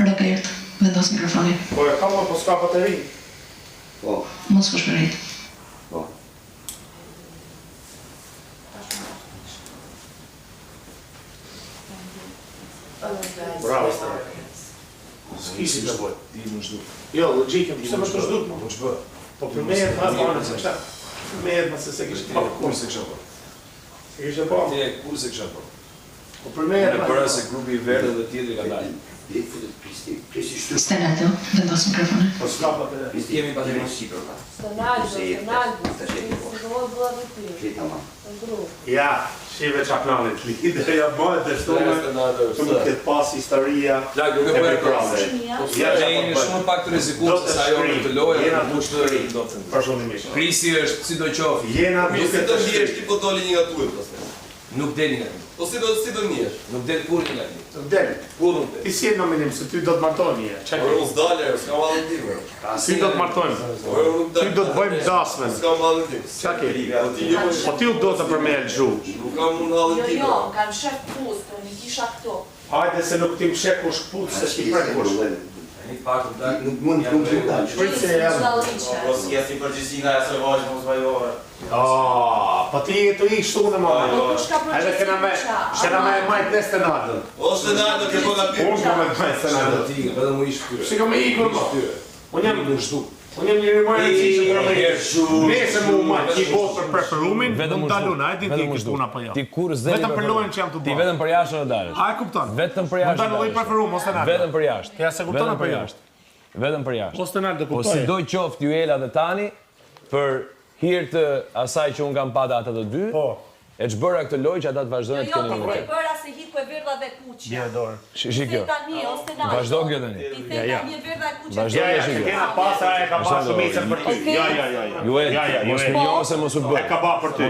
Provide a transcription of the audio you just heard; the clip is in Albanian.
Roberto, vendos mikrofonin. Po e kam, po s'ka bateri. Po. Mos shpërit. Po. Bravo, stare. S'kisi të bëj. Ti më zhduk. Jo, logjikën, pse më të zhduk më? Po ç'bë? Po për me ma bane se çka. Për me ma se kishte pa Kur se kisha po? Se kishte pa. Ti kur se kisha po? Po për me Në para se grupi i verdhë dhe tjetri ka dalë. Prisi shtu. Stenaldo, vendos mikrofonin. po s'ka bateri. Kemi bateri sipër. Ja, shive qa planit lidhe, ja bëhet dhe shtume, të më këtë pas historia Plak, nuk e e bëjë programës. Ja, jeni shumë pak të rrezikuar se sa ajo të lojë, Jena nuk të shkri, do të. përshundimisht. Krisi është sidoqoftë, Jena Mi duke se të të shkri. njesh ti po doli një nga tuaj pastaj. nuk deli nga ti. Po si do njesh? Nuk del kur nga ti. Të del, Kur nuk del. ti si e nominim se ty do të martoni e, Por unë s'dale, s'kam vallëndim. Ty do të martojmë, Por unë nuk ty do të bëjmë dasmen. S'kam vallëndim. Qa ke? Ti Po ti do të për me e lëgju. nuk kam unë vallëndim. kam shef pustën, i kisha këto. Hajde se nuk ti më shek kush put se shki prekush. Një pak të plak, Nuk mund të dalë. Shprit se jam. Po s'jesi përgjithsi nga jasë vajzë mos vajore. Po ti të i shtu në mama. Po shka Edhe kena me, shkena me majt në stenadën. O Stenaldo ke po nga Unë po me majt stenadën. ti, vetëm u ish këtyre. Shiko me ikur ma. Unë jam Nuk zhduk. Unë jam një rëmajnë që që për me Mese mu ma që votë për preferumin, Vetëm më u talun, zhduk. a e di ti Vetëm u kështu zhduk. na po jo. Ti kur zeli Vetëm për lojën që jam të Ti bërë. vetëm për jashtë në dalësh. A e kupton? Vetëm për Më jashtë. dalë lloj preferum, mos të nalë. Vetëm për jashtë. Ja, se kupton Vetëm apo për jo? jashtë. Vetëm për jashtë. Mos të nalë të Po kuptoj. si do qoftë ju Ela dhe Tani për hir të asaj që un kam patë ata të dy. Po. E ç'bëra këtë lojë që ata të vazhdojnë të Jo, kenë ti një. bëra se hiku e verdha dhe kuqja. Gje dorë. Shikjo. Tani, o Stenaldo. Vazhdo kjo tani. Ti the tani e verdha e kuqja. Vazhdo. Ja, ja, shiko. kena pasa e ka pasë shumicën për ty. Ja. Ju e Ja, mos ju e. më njohë se mos u bë. E ka ba për ty.